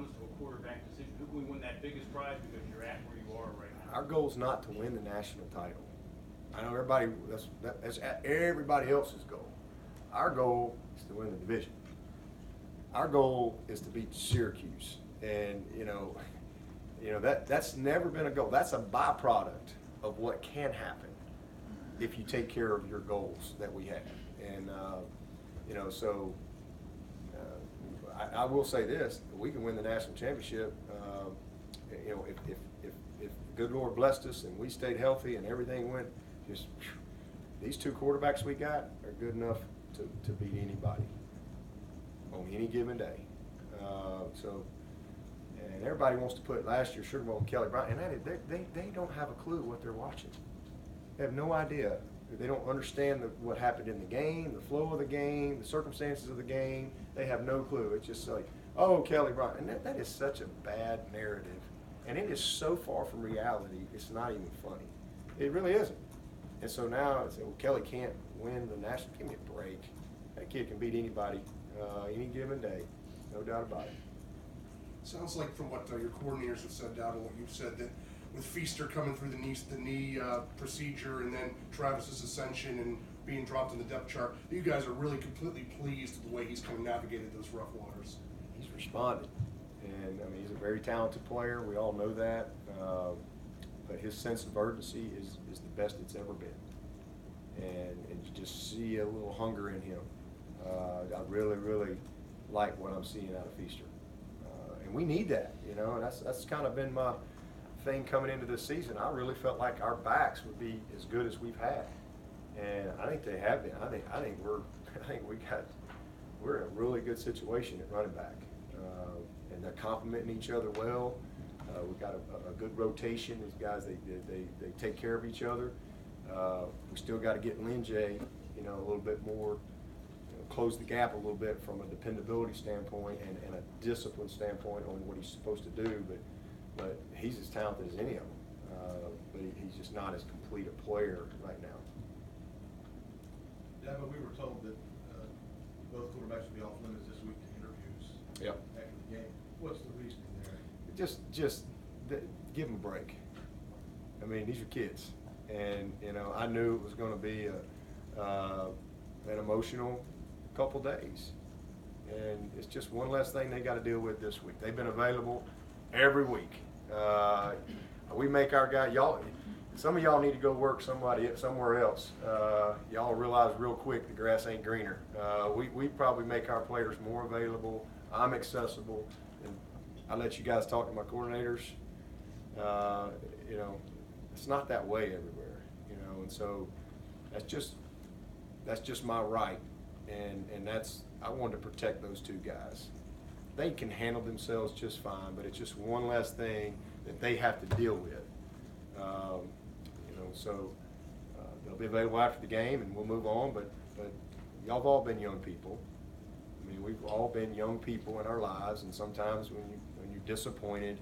comes to a quarterback decision? Who can win that biggest prize because you're at where you are right now? Our goal is not to win the national title. I know everybody, that's everybody else's goal. Our goal is to win the division. Our goal is to beat Syracuse, and that's never been a goal. That's a byproduct of what can happen if you take care of your goals that we have. And so I will say this: we can win the national championship. If the good Lord blessed us and we stayed healthy and everything went, just these two quarterbacks we got are good enough to beat anybody on any given day. And everybody wants to put last year's Sugar Bowl and Kelly Bryant, and they don't have a clue what they're watching. They have no idea. They don't understand what happened in the game, the flow of the game, the circumstances of the game. They have no clue. It's just like, oh, Kelly Bryant. And that is such a bad narrative. And it is so far from reality, it's not even funny. It really isn't. And so now it's, well, Kelly can't win the national. Give me a break. That kid can beat anybody any given day. No doubt about it. Sounds like from what your coordinators have said, Dabo, what you've said, that with Feaster coming through the knee procedure and then Travis's ascension and being dropped in the depth chart, you guys are really completely pleased with the way he's kind of navigated those rough waters. He's responded, and I mean he's a very talented player. We all know that, but his sense of urgency is the best it's ever been, and you just see a little hunger in him. I really like what I'm seeing out of Feaster, and we need that. And that's kind of been my thing coming into this season. I really felt like our backs would be as good as we've had, and I think they have been. I think we're in a really good situation at running back, and they're complementing each other well. We've got a good rotation. These guys, they take care of each other. We still got to get Linjay, a little bit more, close the gap a little bit from a dependability standpoint and a discipline standpoint on what he's supposed to do. But he's as talented as any of them. But he's just not as complete a player right now. Dabo, we were told that both quarterbacks will be off limits this week to interviews. Yep. After the game. What's the reasoning there? Just give them a break. I mean, these are kids, and I knew it was going to be an emotional couple days, and it's just one less thing they got to deal with this week. They've been available every week. We make our guy, y'all. Some of y'all need to go work somewhere else. Y'all realize real quick the grass ain't greener. We probably make our players more available. I'm accessible, and I let you guys talk to my coordinators. It's not that way everywhere, and so that's just my right, and I wanted to protect those two guys. They can handle themselves just fine, but it's just one less thing that they have to deal with. So they'll be available after the game, and we'll move on. But y'all have all been young people. I mean, we've all been young people in our lives, and sometimes when you're disappointed,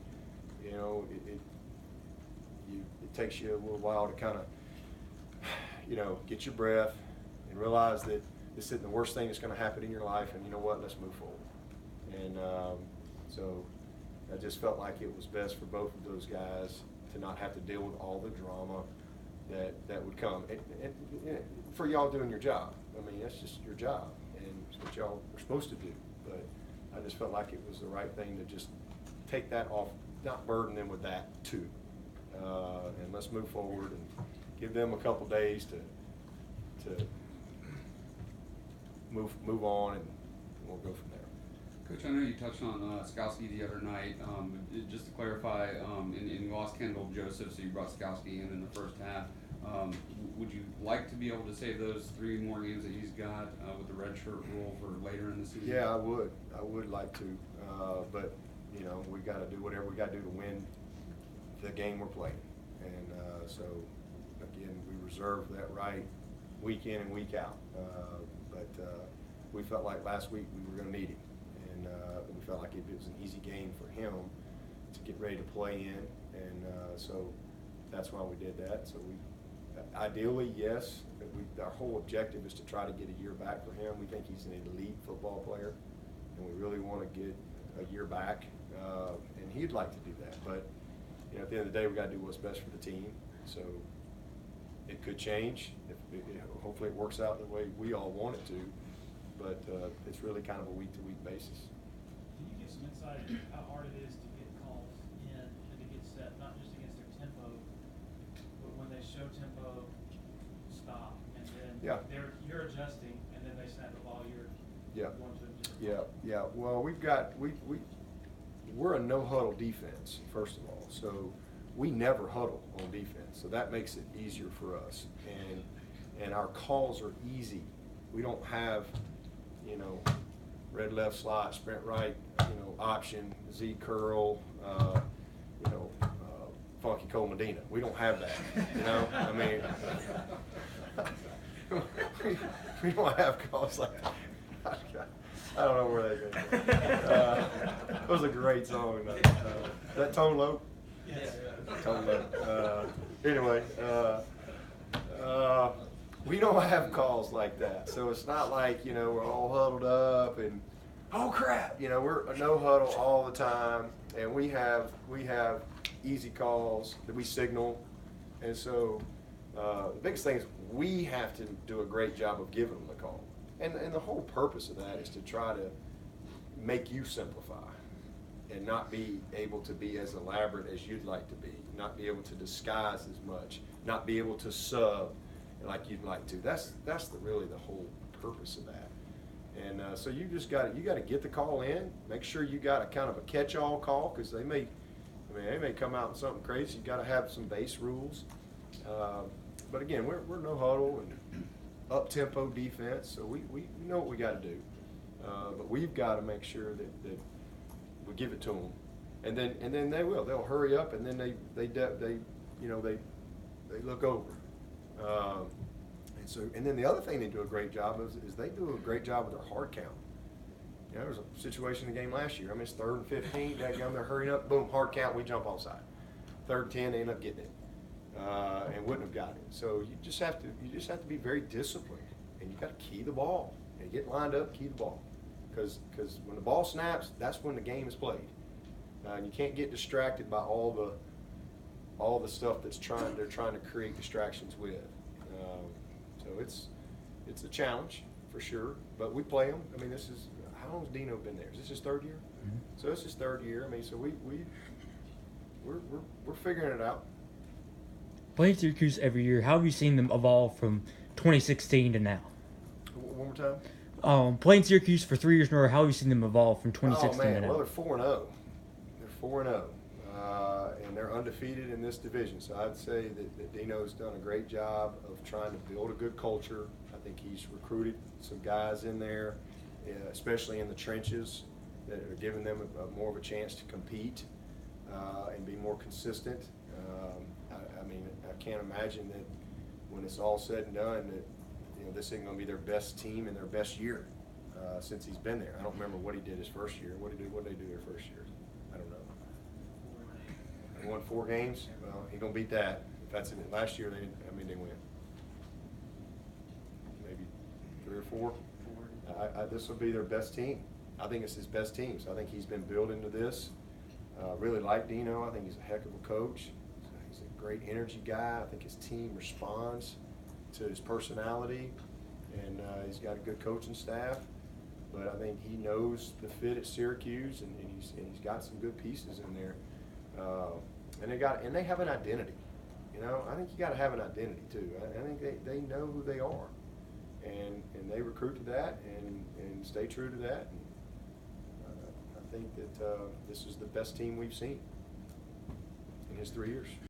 it takes you a little while to kind of, get your breath and realize that this isn't the worst thing that's going to happen in your life, and you know what? Let's move forward. And so I just felt like it was best for both of those guys to not have to deal with all the drama that would come. And for y'all doing your job. I mean, that's just your job, and it's what y'all are supposed to do. But I just felt like it was the right thing to just take that off, not burden them with that too. And let's move forward and give them a couple days to move on, and we'll go from there. Coach, I know you touched on Skowski the other night. Just to clarify, and you lost Kendall Joseph, so you brought Skowski in the first half. Would you like to be able to save those 3 more games that he's got with the redshirt rule for later in the season? Yeah, I would. I would like to, but we got to do whatever we got to do to win the game we're playing, and so again, we reserve that right week in and week out. But we felt like last week we were going to need him. And we felt like it was an easy game for him to get ready to play in, and so that's why we did that. So ideally, yes, our whole objective is to try to get a year back for him. We think he's an elite football player, and we really want to get a year back. and he'd like to do that. But at the end of the day, we got to do what's best for the team. So it could change. Hopefully, it works out the way we all want it to. But it's really kind of a week-to-week basis. Can you give some insight into how hard it is to get calls in and to get set, not just against their tempo, but when they show tempo, stop, and then you're adjusting, and then they snap the ball, you're going to adjust. Yeah. Well, we're a no huddle defense, first of all. So we never huddle on defense. So that makes it easier for us. And our calls are easy. We don't have, red left slot, sprint right, option, Z curl, funky Cole Medina. We don't have that, I mean, we don't have calls like that. I don't know where they go. It was a great song. That Tone Low? Yes. Tone Low. Anyway, we don't have calls like that. So it's not like, we're all huddled up and, oh crap, we're a no huddle all the time. And we have easy calls that we signal. And so the biggest thing is we have to do a great job of giving them the call. And the whole purpose of that is to try to make you simplify and not be able to be as elaborate as you'd like to be, not be able to disguise as much, not be able to sub like you'd like to. That's really the whole purpose of that. And so you just got to get the call in, make sure you got a kind of a catch-all call, because they may come out with something crazy. You got to have some base rules. But again, we're no huddle and up-tempo defense, so we know what we got to do. But we've got to make sure that we give it to them, and then they'll hurry up, and then they look over. And then the other thing they do a great job of is they do a great job with their hard count. There was a situation in the game last year. It's 3rd and 15. They're hurrying up. Boom, hard count. We jump offside. 3rd and 10. They end up getting it, and wouldn't have got it. So you just have to be very disciplined, and you got to key the ball and get lined up, key the ball, because when the ball snaps, that's when the game is played. And you can't get distracted by all the stuff they're trying to create distractions with. So it's a challenge for sure, but we play them. How long has Dino been there? Is this his 3rd year? Mm-hmm. So it's his 3rd year. So we're figuring it out. Playing Syracuse every year, how have you seen them evolve from 2016 to now? One more time. Playing Syracuse for 3 years in a row, how have you seen them evolve from 2016 to now? Well, they're 4-0. They're 4-0. And they're undefeated in this division. So I'd say that Dino's done a great job of trying to build a good culture. I think he's recruited some guys in there, especially in the trenches, that are giving them more of a chance to compete and be more consistent. I can't imagine that when it's all said and done that this isn't going to be their best team in their best year since he's been there. I don't remember what he did his first year. What did they do their first year? I don't know. They won 4 games. Well, he's gonna beat that. If that's in it. Last year, they win maybe 3 or 4. This will be their best team. I think it's his best team. So I think he's been built into this. Really like Dino. I think he's a heck of a coach. He's a great energy guy. I think his team responds to his personality, and he's got a good coaching staff. But I think he knows the fit at Syracuse, and he's got some good pieces in there. And they have an identity. I think you got to have an identity too. I think they know who they are, and they recruit to that and stay true to that. And I think that this is the best team we've seen in his 3 years.